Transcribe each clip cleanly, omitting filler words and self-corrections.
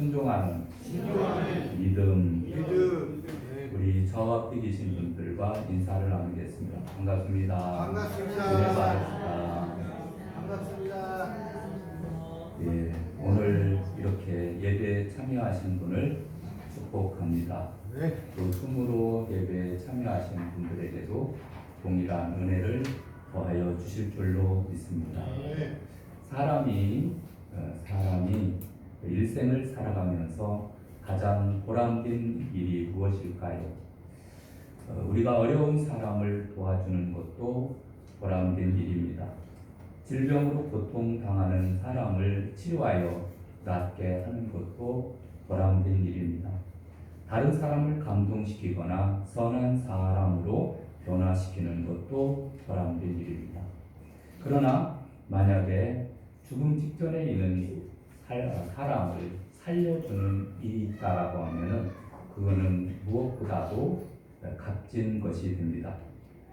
순종하는 믿음. 우리 저와 앞에 계신 분들과 인사를 나누겠습니다. 반갑습니다. 반갑습니다. 은혜 받으시다. 반갑습니다. 예, 오늘 이렇게 예배에 참여하신 분을 축복합니다. 네. 또 춤으로 예배에 참여하신 분들에게도 동일한 은혜를 더하여 주실 줄로 믿습니다. 네. 사람이 일생을 살아가면서 가장 보람된 일이 무엇일까요? 우리가 어려운 사람을 도와주는 것도 보람된 일입니다. 질병으로 고통당하는 사람을 치료하여 낫게 하는 것도 보람된 일입니다. 다른 사람을 감동시키거나 선한 사람으로 변화시키는 것도 보람된 일입니다. 그러나 만약에 죽음 직전에 있는 사람을 살려주는 일이 있다라고 하면은 그거는 무엇보다도 값진 것이 됩니다.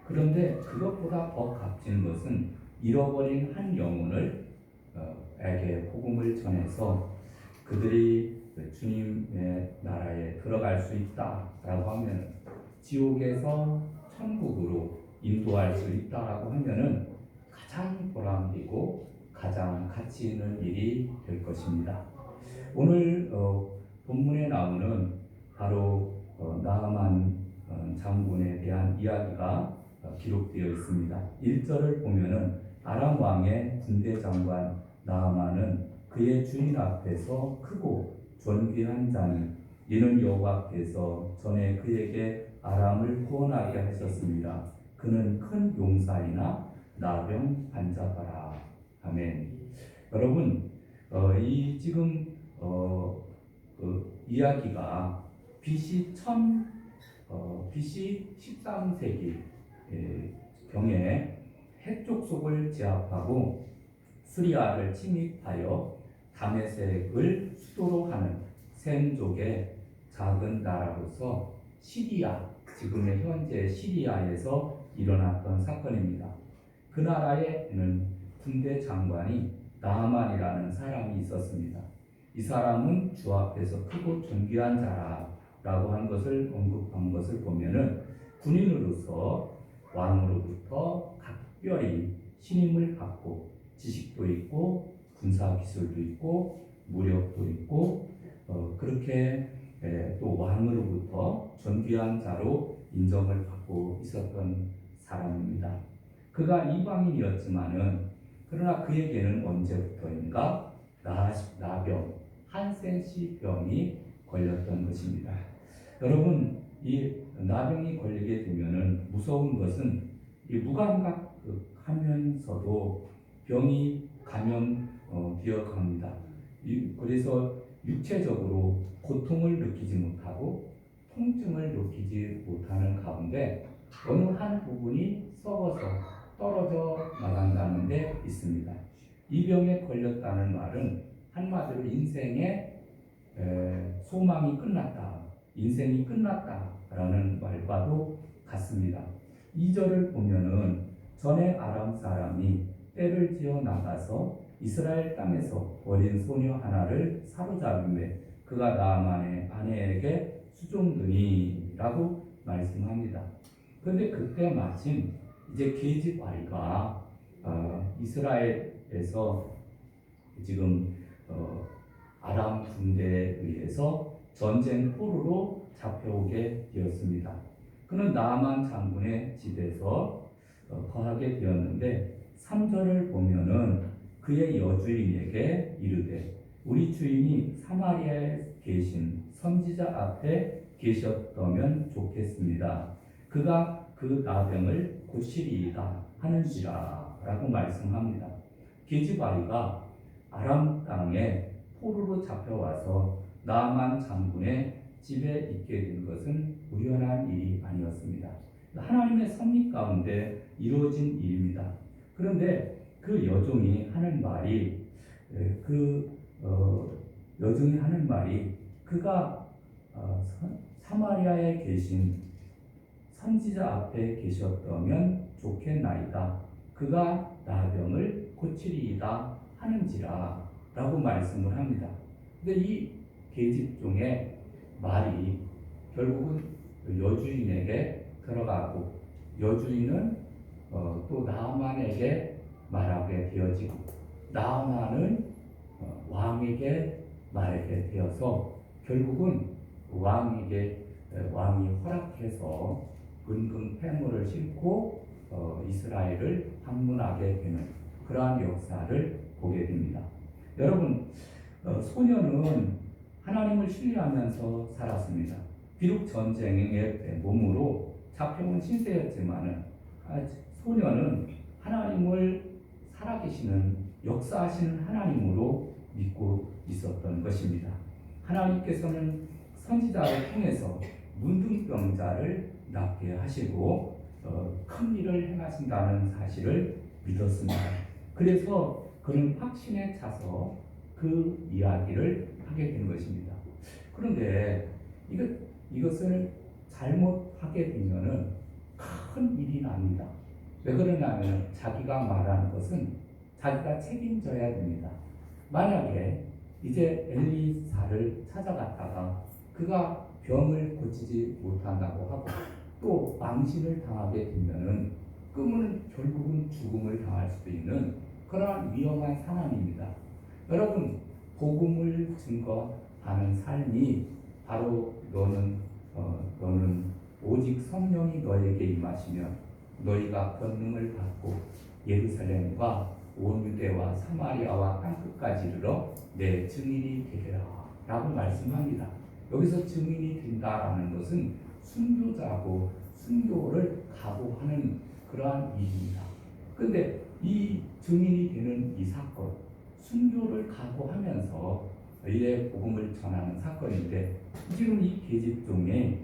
그런데 그것보다 더 값진 것은 잃어버린 한 영혼을 에게 복음을 전해서 그들이 주님의 나라에 들어갈 수 있다라고 하면, 지옥에서 천국으로 인도할 수 있다라고 하면은 가장 보람되고 가장 가치 있는 일이 될 것입니다. 오늘 본문에 나오는 바로 나아만 장군에 대한 이야기가 기록되어 있습니다. 1절을 보면은 아람 왕의 군대 장관 나아만은 그의 주인 앞에서 크고 존귀한 자니 이는 여호와께서 전에 그에게 아람을 구원하게 하셨습니다. 그는 큰 용사이나 나병 환자더라. 아멘. 여러분, 이 지금 이야기가 BC 13세기 경에 해족속을 제압하고 스리아를 침입하여 다메섹을 수도로 하는 셈족의 작은 나라로서 시리아, 지금의 현재 시리아에서 일어났던 사건입니다. 그 나라에는 군대 장관이 나아만이라는 사람이 있었습니다. 이 사람은 주 앞에서 크고 존귀한 자라고 한 것을 언급한 것을 보면은 군인으로서 왕으로부터 각별히 신임을 받고 지식도 있고 군사 기술도 있고 무력도 있고 그렇게 또 왕으로부터 존귀한 자로 인정을 받고 있었던 사람입니다. 그가 이방인이었지만은 그러나 그에게는 언제부터인가 나병, 한센시 병이 걸렸던 것입니다. 여러분, 이 나병이 걸리게 되면은 무서운 것은 이 무감각하면서도 병이 감염되어 갑니다. 그래서 육체적으로 고통을 느끼지 못하고 통증을 느끼지 못하는 가운데 어느 한 부분이 썩어서 떨어져 나간다는 데 있습니다. 이 병에 걸렸다는 말은 한마디로 인생의 소망이 끝났다, 인생이 끝났다라는 말과도 같습니다. 2절을 보면은 전에 아람 사람이 떼를 지어 나가서 이스라엘 땅에서 어린 소녀 하나를 사로잡음에 그가 나아만의 아내에게 수종드니라고 말씀합니다. 그런데 그때 마침 이제 계집아이가 이스라엘에서 지금 아람 군대에 의해서 전쟁 포로로 잡혀오게 되었습니다. 그는 나아만 장군의 집에서 거하게 되었는데 3절을 보면은 그의 여주인에게 이르되 우리 주인이 사마리아에 계신 선지자 앞에 계셨다면 좋겠습니다. 그가 그 나병을 고치리이다 하는지라 라고 말씀합니다. 계집아이가 아람 땅에 포로로 잡혀와서 나아만 장군의 집에 있게 된 것은 우연한 일이 아니었습니다. 하나님의 섭리 가운데 이루어진 일입니다. 그런데 그 여종이 하는 말이 그가 사마리아에 계신 선지자 앞에 계셨다면 좋겠나이다. 그가 나병을 고치리이다 하는지라 라고 말씀을 합니다. 근데 이 계집종의 말이 결국은 여주인에게 들어가고 여주인은 또 나아만에게 말하게 되어지고 나아만은 왕에게 말하게 되어서 결국은 왕이 허락해서 은금 폐물을 싣고 이스라엘을 방문하게 되는 그러한 역사를 보게 됩니다. 여러분, 소년은 하나님을 신뢰하면서 살았습니다. 비록 전쟁의 몸으로 잡혀온 신세였지만은 소년은 하나님을 살아계시는 역사하시는 하나님으로 믿고 있었던 것입니다. 하나님께서는 선지자를 통해서 문둥병자를 낫게 하시고 큰 일을 행하신다는 사실을 믿었습니다. 그래서 그는 확신에 차서 그 이야기를 하게 된 것입니다. 그런데 이것을 잘못하게 되면은 큰 일이 납니다. 왜 그러냐면 자기가 말하는 것은 자기가 책임져야 됩니다. 만약에 이제 엘리사를 찾아갔다가 그가 병을 고치지 못한다고 하고 또 망신을 당하게 되면은 그러면 결국은 죽음을 당할 수도 있는 그러한 위험한 상황입니다. 여러분, 복음을 증거하는 삶이 바로 너는 오직 성령이 너에게 임하시면 너희가 권능을 받고 예루살렘과 온 유대와 사마리아와 땅끝까지 이르러 내 증인이 되리라 라고 말씀합니다. 여기서 증인이 된다라는 것은 순교자고 순교를 각오하는 그러한 일입니다. 그런데 이 증인이 되는 이 사건, 순교를 각오하면서 이의 복음을 전하는 사건인데 지금 이 계집종에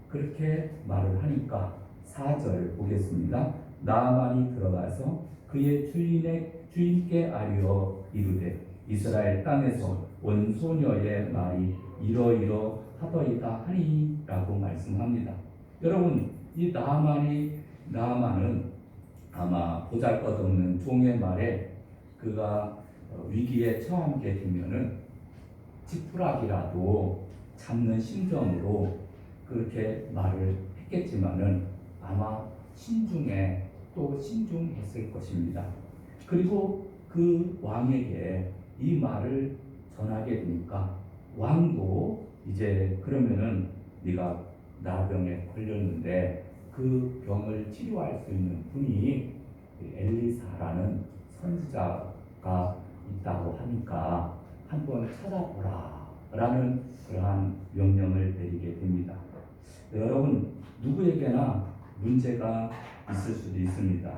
그렇게 말을 하니까 4절 보겠습니다. 나아만이 들어가서 그의 주인께 아뢰어 이르되 이스라엘 땅에서 온 소녀의 말이 이러이러하더이다 하니 라고 말씀합니다. 여러분, 이 나아만은 아마 보잘것없는 종의 말에 그가 위기에 처하게 되면은 지푸라기라도 잡는 심정으로 그렇게 말을 했겠지만은 아마 신중했을 것입니다. 그리고 그 왕에게 이 말을 전하게 되니까 왕도 이제 그러면은 네가 나병에 걸렸는데 그 병을 치료할 수 있는 분이 엘리사라는 선지자가 있다고 하니까 한번 찾아보라 라는 그러한 명령을 내리게 됩니다. 여러분, 누구에게나 문제가 있을 수도 있습니다.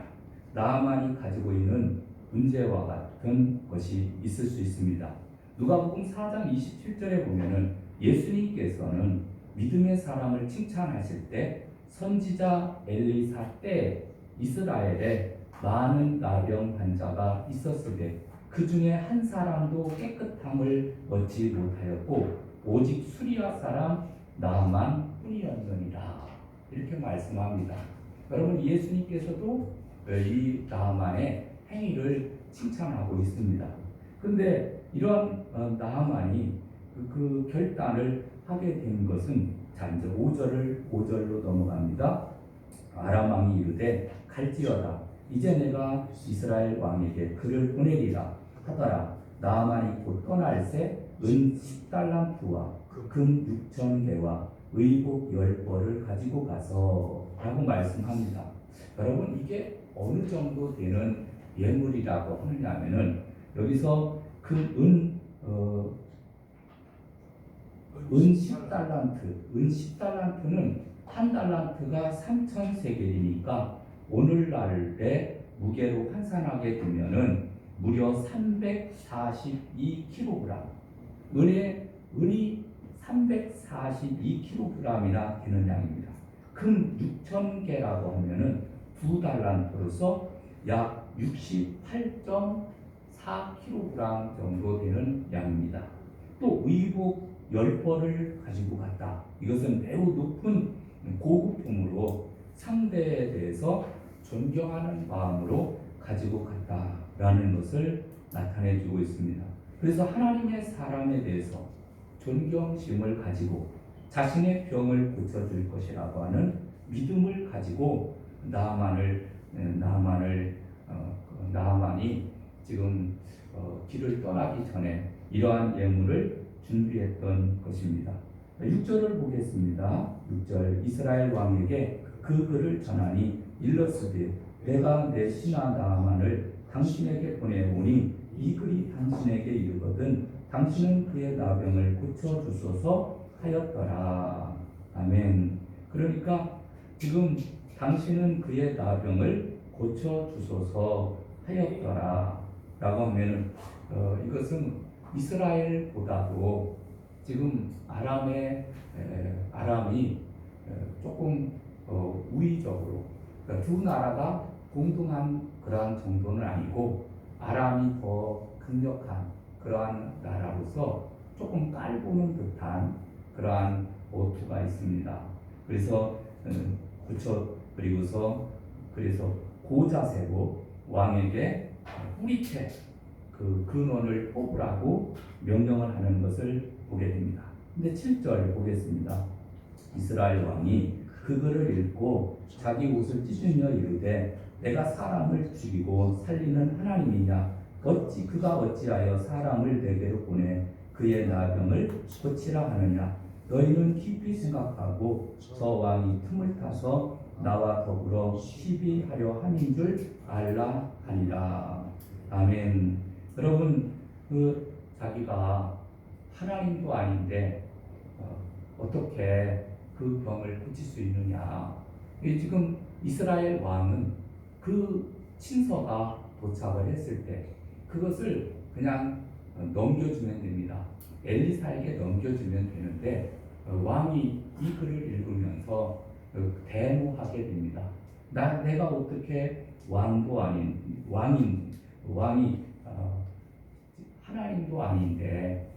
나아만이 가지고 있는 문제와 같은 것이 있을 수 있습니다. 누가복음 4장 27절에 보면은 예수님께서는 믿음의 사람을 칭찬하실 때 선지자 엘리사 때 이스라엘에 많은 나병 환자가 있었으되 그 중에 한 사람도 깨끗함을 얻지 못하였고 오직 수리아 사람 나만 뿐이었느니라 이렇게 말씀합니다. 여러분, 예수님께서도 이 나아만의 행위를 칭찬하고 있습니다. 그런데 이런 나아만이 그 결단을 하게 된 것은 자 이제 5절로 넘어갑니다. 아람 왕이 이르되 갈지어다 이제 내가 이스라엘 왕에게 그를 보내리라 하더라. 나아만이 곧 떠날새 은 10달란트와 금 6,000개와 의복 10벌을 가지고 가서 라고 말씀합니다. 여러분, 이게 어느 정도 되는 예물이라고 하느냐면은 여기서 그 은 10달란트는 한 달란트가 3,000세겔이니까 오늘날의 무게로 환산하게 되면은 무려 342kg. 은이 342kg이나 되는 양입니다. 금 6,000개라고 하면은 2달란트로서 약 68.4kg 정도 되는 양입니다. 또 의복 10벌을 가지고 갔다. 이것은 매우 높은 고급품으로 상대에 대해서 존경하는 마음으로 가지고 갔다라는 것을 나타내 주고 있습니다. 그래서 하나님의 사람에 대해서 존경심을 가지고 자신의 병을 고쳐줄 것이라고 하는 믿음을 가지고 나아만이 지금 길을 떠나기 전에 이러한 예물을 준비했던 것입니다. 6절을 보겠습니다. 6절 이스라엘 왕에게 그 글을 전하니 일러스되 내가 내 신하 나아만을 당신에게 보내오니 이 글이 당신에게 이르거든 당신은 그의 나병을 고쳐주소서 하였더라. 아멘. 그러니까 지금 당신은 그의 나병을 고쳐주소서 하였더라 라고 하면은 이것은 이스라엘보다도 지금 아람이 조금 우위적으로 그러니까 두 나라가 공동한 그러한 정도는 아니고 아람이 더 강력한 그러한 나라로서 조금 깔보는 듯한 그러한 오투가 있습니다. 그래서 그래서 고자세로 왕에게 뿌리째 그 근원을 뽑으라고 명령을 하는 것을 보게 됩니다. 근데 7절 보겠습니다. 이스라엘 왕이 그거를 읽고 자기 옷을 찢으며 이르되 내가 사람을 죽이고 살리는 하나님이냐 그가 어찌하여 사람을 내게로 보내 그의 나병을 고치라 하느냐 너희는 깊이 생각하고 저 왕이 틈을 타서 나와 더불어 시비하려 함인 줄 알라 하니라. 아멘. 여러분 자기가 하나님도 아닌데 어떻게 그 병을 고칠 수 있느냐. 지금 이스라엘 왕은 그 친서가 도착을 했을 때 그것을 그냥 넘겨주면 됩니다. 엘리사에게 넘겨주면 되는데 왕이 이 글을 읽으면서 대노하게 됩니다. 내가 어떻게 왕도 아닌 왕이 하나님도 아닌데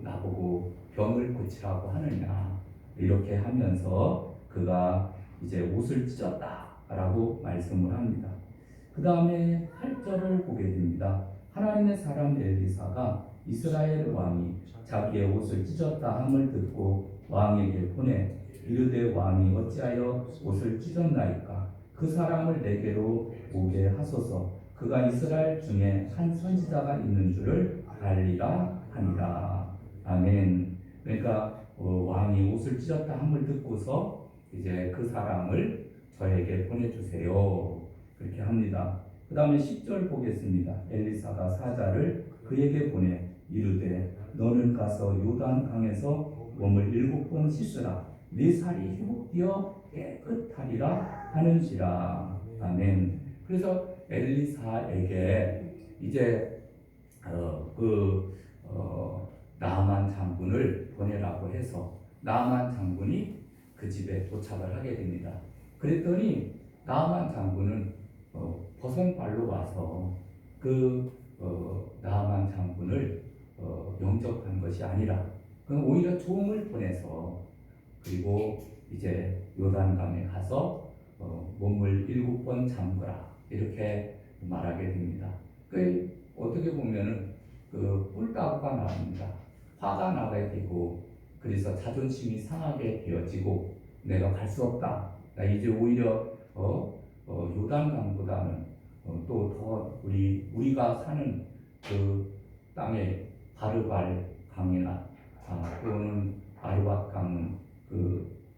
나보고 병을 고치라고 하느냐 이렇게 하면서 그가 이제 옷을 찢었다라고 말씀을 합니다. 그 다음에 8절을 보게 됩니다. 하나님의 사람 엘리사가 이스라엘 왕이 자기의 옷을 찢었다 함을 듣고 왕에게 보내 이르되 왕이 어찌하여 옷을 찢었나이까 그 사람을 내게로 오게 하소서 그가 이스라엘 중에 한 선지자가 있는 줄을 알리라 하니라. 아멘. 그러니까 왕이 옷을 찢었다 함을 듣고서 이제 그 사람을 저에게 보내주세요 그렇게 합니다. 그 다음에 10절 보겠습니다. 엘리사가 사자를 그에게 보내 이르되 너는 가서 요단 강에서 몸을 7번 씻으라 네 살이 회복되어 깨끗하리라 하는지라. 아멘. 그래서 엘리사에게 이제 나아만 장군을 보내라고 해서 나아만 장군이 그 집에 도착을 하게 됩니다. 그랬더니 나아만 장군은 버선발로 와서 나아만 장군을 영접한 것이 아니라 그럼 오히려 종을 보내서 그리고 이제 요단강에 가서 몸을 7번 잠그라 이렇게 말하게 됩니다. 어떻게 보면은 뿔따구가 나옵니다. 화가 나게 되고 그래서 자존심이 상하게 되어지고 내가 갈 수 없다. 나 이제 오히려 요단강보다는 또 더 우리가 사는 그 땅에 바르발 강이나 또는 아르밧 강은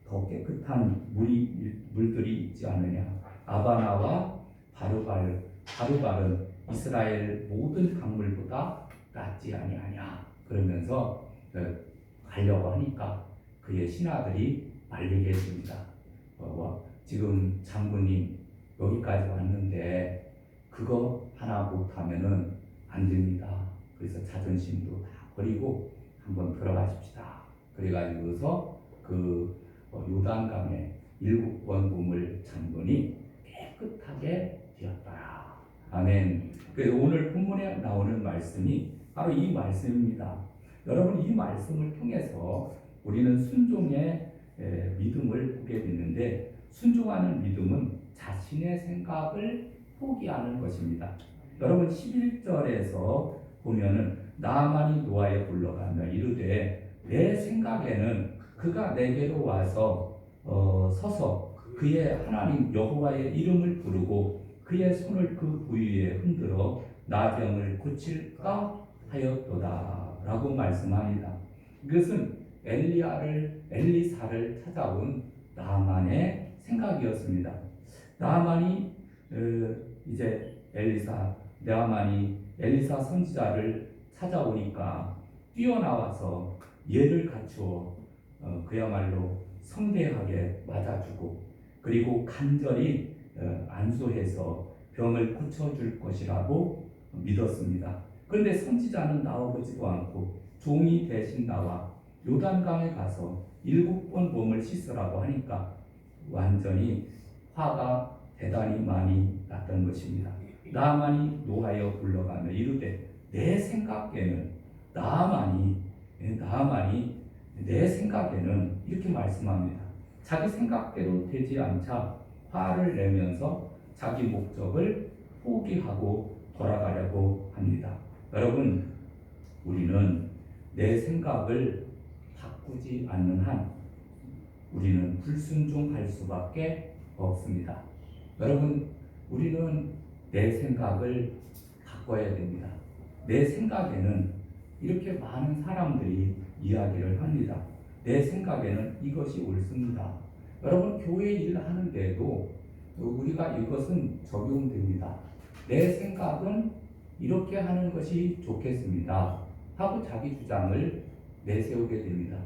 더 깨끗한 물들이 있지 않느냐. 아바나와 바르발은 이스라엘 모든 강물보다 낫지 아니하냐. 그러면서 가려고 하니까 그의 신하들이 말리게 됩니다. 지금 장군님 여기까지 왔는데 그거 하나 못하면은 안 됩니다. 그래서 자존심도 다 버리고 한번 들어가십시다. 그래가지고서 요단강에 7번 몸을 잠그니 깨끗하게 되었더라. 아멘. 그래서 오늘 본문에 나오는 말씀이 바로 이 말씀입니다. 여러분 이 말씀을 통해서 우리는 순종의 믿음을 보게 됐는데 순종하는 믿음은 자신의 생각을 포기하는 것입니다. 여러분 11절에서 보면은 나아만이 노아에 불러가며 이르되 내 생각에는 그가 내게로 와서 서서 그의 하나님 여호와의 이름을 부르고 그의 손을 그 부위에 흔들어 나병을 고칠까 하였도다 라고 말씀합니다. 이것은 엘리사를 찾아온 나아만의 생각이었습니다. 나아만이 이제 나아만이 엘리사 선지자를 찾아오니까 뛰어나와서 예를 갖추어 그야말로 성대하게 맞아주고 그리고 간절히 안수해서 병을 고쳐줄 것이라고 믿었습니다. 그런데 선지자는 나와보지도 않고 종이 대신 나와 요단강에 가서 7번 몸을 씻으라고 하니까 완전히 화가 대단히 많이 났던 것입니다. 나아만이 노하여 불러가며 이르되 내 생각에는 나아만이 내 생각에는 이렇게 말씀합니다. 자기 생각대로 되지 않자 화를 내면서 자기 목적을 포기하고 돌아가려고 합니다. 여러분, 우리는 내 생각을 바꾸지 않는 한 우리는 불순종할 수밖에 없습니다. 여러분, 우리는 내 생각을 바꿔야 됩니다. 내 생각에는 이렇게 많은 사람들이 이야기를 합니다. 내 생각에는 이것이 옳습니다. 여러분, 교회 일 하는데도 우리가 이것은 적용됩니다. 내 생각은 이렇게 하는 것이 좋겠습니다 하고 자기 주장을 내세우게 됩니다.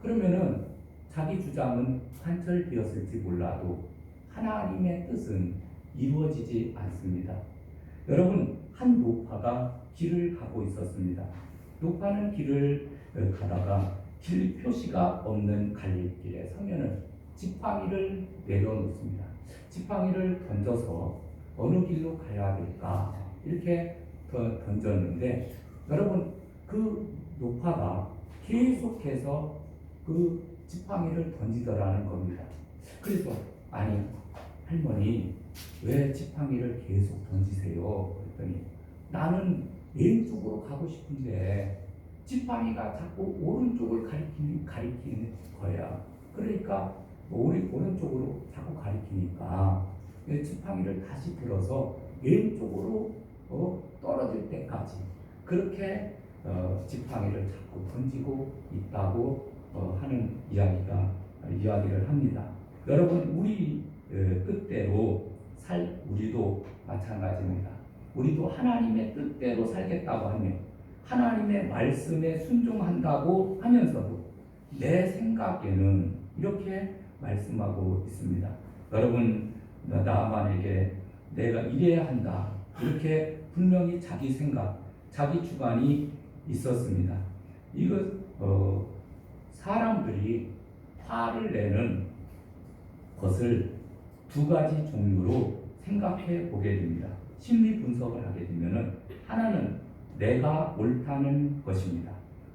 그러면은 자기 주장은 관철되었을지 몰라도 하나님의 뜻은 이루어지지 않습니다. 여러분, 한 노파가 길을 가고 있었습니다. 노파는 길을 가다가 길 표시가 없는 갈림길에 서면은 지팡이를 내려놓습니다. 지팡이를 던져서 어느 길로 가야 될까 이렇게 던졌는데 여러분, 그 노파가 계속해서 그 지팡이를 던지더라는 겁니다. 그래서 아니 할머니 왜 지팡이를 계속 던지세요? 그랬더니 나는 왼쪽으로 가고 싶은데 지팡이가 자꾸 오른쪽을 가리키는 거야. 그러니까 오른쪽으로 자꾸 가리키니까 지팡이를 다시 들어서 왼쪽으로 떨어질 때까지 그렇게 지팡이를 자꾸 던지고 있다고 하는 이야기를 합니다. 여러분, 우리 뜻대로 우리도 마찬가지입니다. 우리도 하나님의 뜻대로 살겠다고 하면 하나님의 말씀에 순종한다고 하면서도 내 생각에는 이렇게 말씀하고 있습니다. 여러분, 나아만에게 내가 이래야 한다 이렇게 분명히 자기 생각, 자기 주관이 있었습니다. 사람들이 화를 내는 것을 두 가지 종류로 생각해 보게 됩니다. 심리 분석을 하게 되면은 하나는 내가 옳다는 것입니다.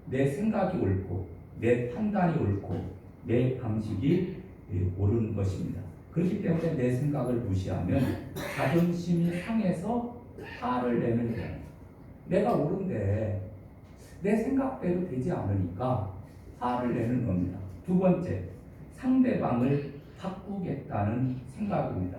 내 생각이 옳고 내 판단이 옳고 내 방식이 옳은 것입니다. 그렇기 때문에 내 생각을 무시하면 자존심이 상해서 화를 내는 거예요. 내가 옳은데 내 생각대로 되지 않으니까 화를 내는 겁니다. 두 번째, 상대방을 바꾸겠다는 생각입니다.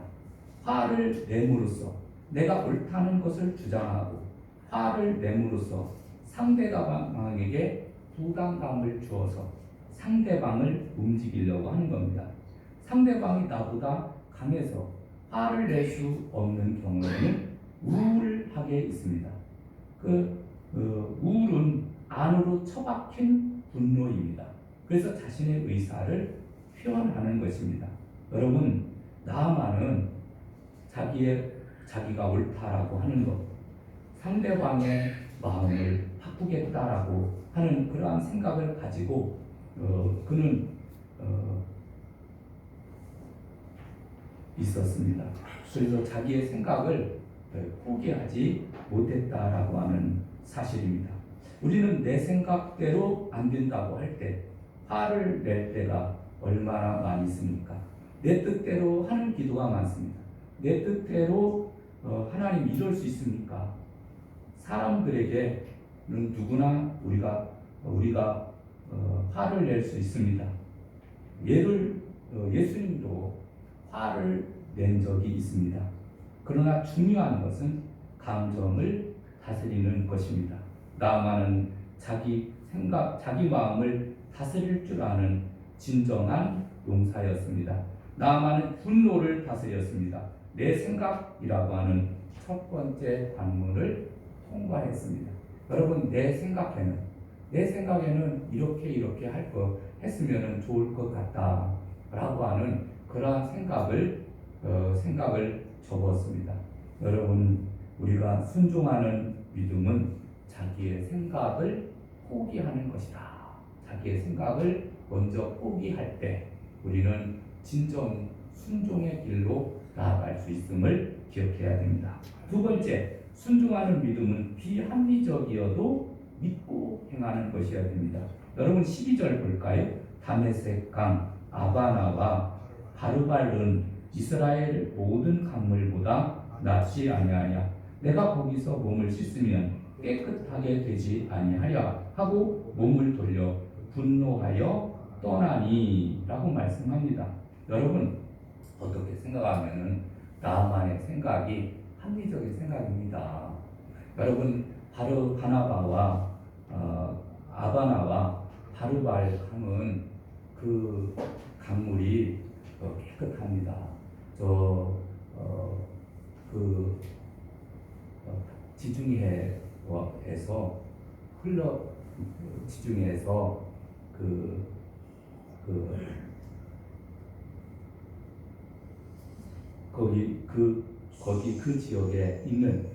화를 내므로써 내가 옳다는 것을 주장하고 화를 내므로써 상대방에게 부담감을 주어서 상대방을 움직이려고 하는 겁니다. 상대방이 나보다 강해서 화를 낼 수 없는 경우에는 우울하게 있습니다. 우울은 안으로 처박힌 분노입니다. 그래서 자신의 의사를 표현하는 것입니다. 여러분, 나아만은 자기가 옳다라고 하는 것, 상대방의 마음을 바꾸겠다라고 하는 그러한 생각을 가지고 그는 있었습니다. 그래서 자기의 생각을 포기하지 못했다라고 하는 사실입니다. 우리는 내 생각대로 안 된다고 할 때 화를 낼 때가 얼마나 많이 있습니까? 내 뜻대로 하는 기도가 많습니다. 내 뜻대로 하나님 이룰 수 있습니까? 사람들에게는 누구나 우리가 화를 낼 수 있습니다. 예수님도 화를 낸 적이 있습니다. 그러나 중요한 것은 감정을 다스리는 것입니다. 나아만은 자기 생각, 자기 마음을 다스릴 줄 아는 진정한 용사였습니다. 나아만은 분노를 다스렸습니다. 내 생각이라고 하는 첫 번째 관문을 통과했습니다. 여러분, 내 생각에는 이렇게 할 거 했으면 좋을 것 같다라고 하는 그러한 생각을 접었습니다. 여러분, 우리가 순종하는 믿음은 자기의 생각을 포기하는 것이다. 자기의 생각을 먼저 포기할 때 우리는 진정 순종의 길로 나아갈 수 있음을 기억해야 됩니다. 두 번째, 순종하는 믿음은 비합리적이어도 믿고 행하는 것이어야 됩니다. 여러분 12절 볼까요? 다메섹 강 아바나와 바르발은 이스라엘 모든 강물보다 낫지 아니하냐. 내가 거기서 몸을 씻으면 깨끗하게 되지 아니하랴 하고 몸을 돌려 분노하여 떠나니 라고 말씀합니다. 여러분 어떻게 생각하면 나만의 생각이 합리적인 생각입니다. 여러분 바나바와 아바나와 바르발 강은 그 강물이 깨끗합니다. 지중해에서 지중해에서 거기 그 지역에 있는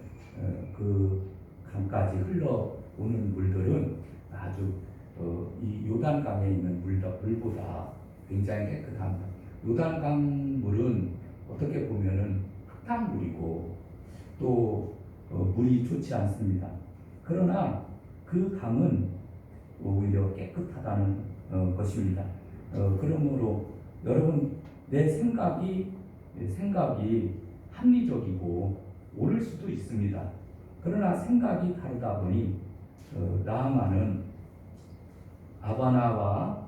그 강까지 흘러오는 물들은 아주 이 요단강에 있는 물보다 굉장히 깨끗합니다. 요단강 물은 어떻게 보면은 흙탕물이고 또 물이 좋지 않습니다. 그러나 그 강은 오히려 깨끗하다는 것입니다. 그러므로 여러분 내 생각이 합리적이고 옳을 수도 있습니다. 그러나 생각이 다르다 보니 나아만은 아바나와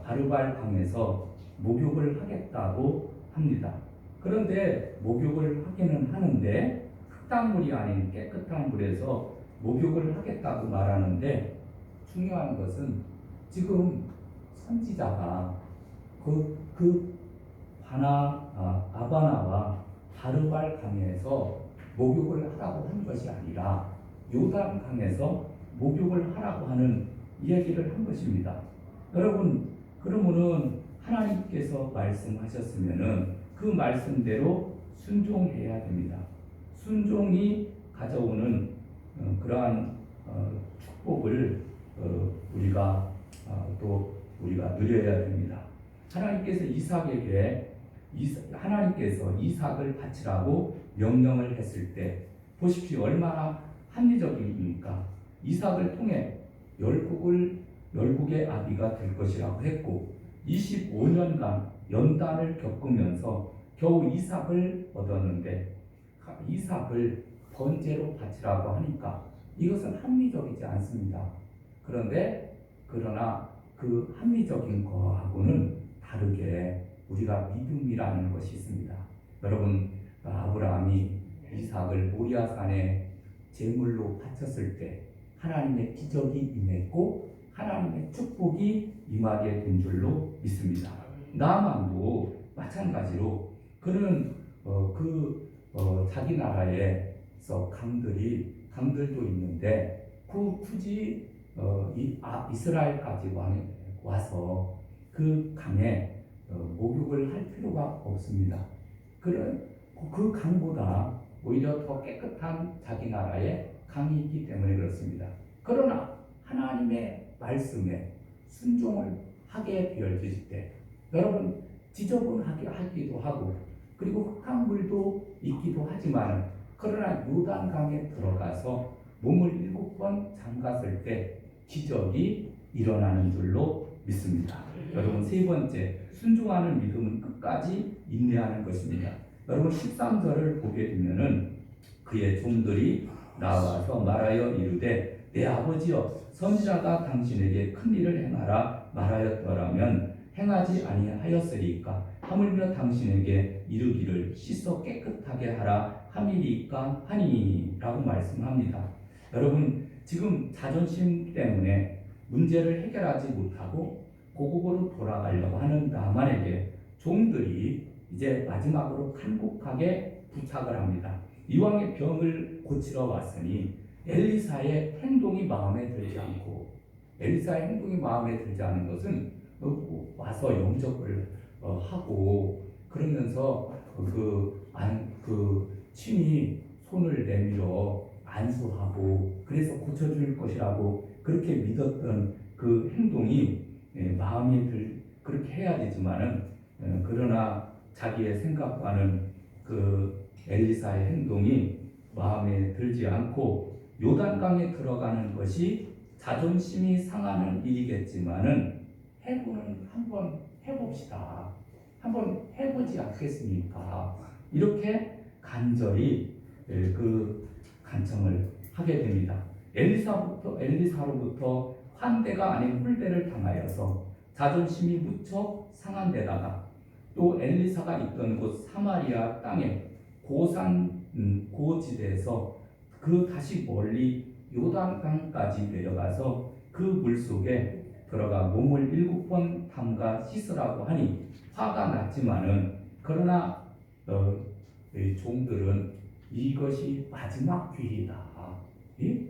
바르발 강에서 목욕을 하겠다고 합니다. 그런데 목욕을 하기는 하는데 흙탕물이 아닌 깨끗한 물에서 목욕을 하겠다고 말하는데 중요한 것은 지금 선지자가 아바나와 바르발 강에서 목욕을 하라고 한 것이 아니라 요단 강에서 목욕을 하라고 하는 이야기를 한 것입니다. 여러분 그러면은 하나님께서 말씀하셨으면은 그 말씀대로 순종해야 됩니다. 순종이 가져오는 그러한 축복을 우리가 누려야 됩니다. 하나님께서 이삭을 바치라고 명령을 했을 때 보십시오. 얼마나 합리적입니까? 이삭을 통해 열국의 아비가 될 것이라고 했고 25년간 연단을 겪으면서 겨우 이삭을 얻었는데 이삭을 번제로 바치라고 하니까 이것은 합리적이지 않습니다. 그러나 그 합리적인 거하고는 다르게 우리가 믿음이라는 것이 있습니다. 여러분 아브라함이 이삭을 모리아산에 제물로 바쳤을 때 하나님의 기적이 임했고 하나님의 축복이 임하게 된 줄로 믿습니다. 나아만도 마찬가지로 그는 자기 나라에서 강들도 있는데 굳이 이스라엘까지 와서 그 강에 목욕을 할 필요가 없습니다. 그 강보다 오히려 더 깨끗한 자기 나라의 강이 있기 때문에 그렇습니다. 그러나 하나님의 말씀에 순종을 하게 되어질 때 여러분 지저분하기도 하고 그리고 흙탕물도 있기도 하지만 그러나 요단강에 들어가서 몸을 7번 잠갔을 때 기적이 일어나는 줄로 믿습니다. 여러분 세 번째 순종하는 믿음은 끝까지 인내하는 것입니다. 여러분 13절을 보게 되면은 그의 종들이 나와서 말하여 이르되 내 아버지여 선지자가 당신에게 큰 일을 행하라 말하였더라면 행하지 아니하였으리까. 하물며 당신에게 이르기를 씻어 깨끗하게 하라 함이리까 하니라고 말씀합니다. 여러분, 지금 자존심 때문에 문제를 해결하지 못하고 고국으로 돌아가려고 하는 나만에게 종들이 이제 마지막으로 간곡하게 부탁을 합니다. 이왕의 병을 고치러 왔으니 엘리사의 행동이 마음에 들지 않고, 엘리사의 행동이 마음에 들지 않은 것은 와서 영접을 하고 그러면서 친히 손을 내밀어 안수하고 그래서 고쳐줄 것이라고 그렇게 믿었던 그 행동이 마음에 그렇게 해야 되지만은 그러나 자기의 생각과는 그 엘리사의 행동이 마음에 들지 않고 요단강에 들어가는 것이 자존심이 상하는 일이겠지만은 한번 해봅시다. 한번 해보지 않겠습니까? 이렇게 간절히 그 간청을 하게 됩니다. 엘리사로부터 환대가 아닌 홀대를 당하여서 자존심이 무척 상한 데다가 또 엘리사가 있던 곳 사마리아 땅에 고지대에서 다시 멀리 요단강까지 내려가서 그 물속에 들어가 몸을 7번 담가 씻으라고 하니 화가 났지만은 그러나 종들은 이것이 마지막 기회이다. 예?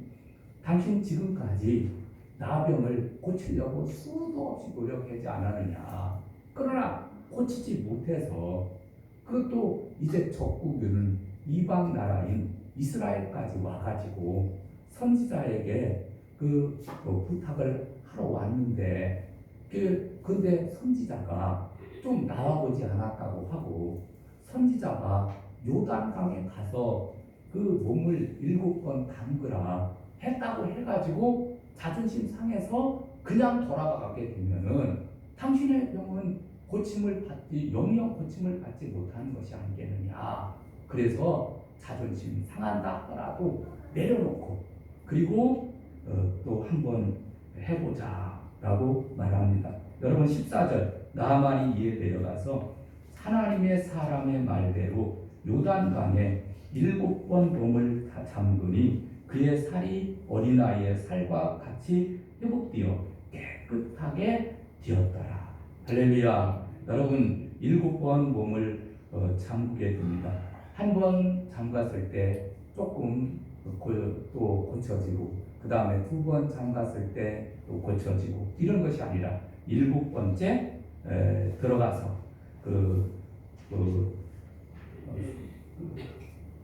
당신 지금까지 나병을 고치려고 수도 없이 노력하지 않았느냐. 그러나 고치지 못해서 그것도 이제 적국은 이방 나라인 이스라엘까지 와가지고 선지자에게 부탁을 하러 왔는데 근데 선지자가 좀 나와보지 않았다고 하고 선지자가 요단강에 가서 그 몸을 7번 담그라 했다고 해가지고 자존심 상해서 그냥 돌아가게 되면은 당신의 병은 영영 고침을 받지 못하는 것이 아니겠느냐. 그래서 자존심 상한다 하더라도 내려놓고 그리고 또 한번 해보자 라고 말합니다. 여러분 14절 나아만이 이에 내려가서 하나님의 사람의 말대로 요단강에 7번 몸을 잠그니 그의 살이 어린아이의 살과 같이 회복되어 깨끗하게 되었더라. 할렐루야. 여러분 7번 몸을 잠그게 됩니다. 한 번 잠갔을 때 조금 또 고쳐지고 그 다음에 2번 잠갔을 때 또 고쳐지고 이런 것이 아니라 7번째 들어가서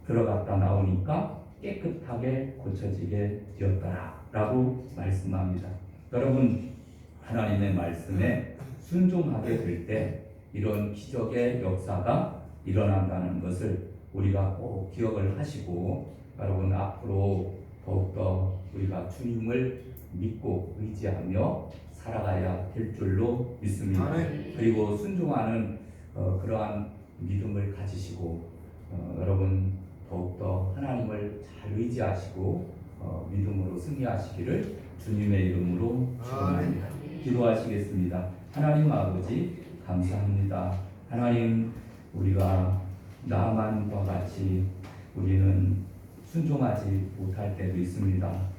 들어갔다 나오니까 깨끗하게 고쳐지게 되었더라 라고 말씀합니다. 여러분 하나님의 말씀에 순종하게 될 때 이런 기적의 역사가 일어난다는 것을 우리가 꼭 기억을 하시고 여러분 앞으로 더욱더 우리가 주님을 믿고 의지하며 살아가야 될 줄로 믿습니다. 그리고 순종하는 그러한 믿음을 가지시고 여러분 더욱더 하나님을 잘 의지하시고 믿음으로 승리하시기를 주님의 이름으로 축원합니다. 기도하시겠습니다. 하나님 아버지 감사합니다. 하나님 우리가 나만과 같이 우리는 순종하지 못할 때도 있습니다.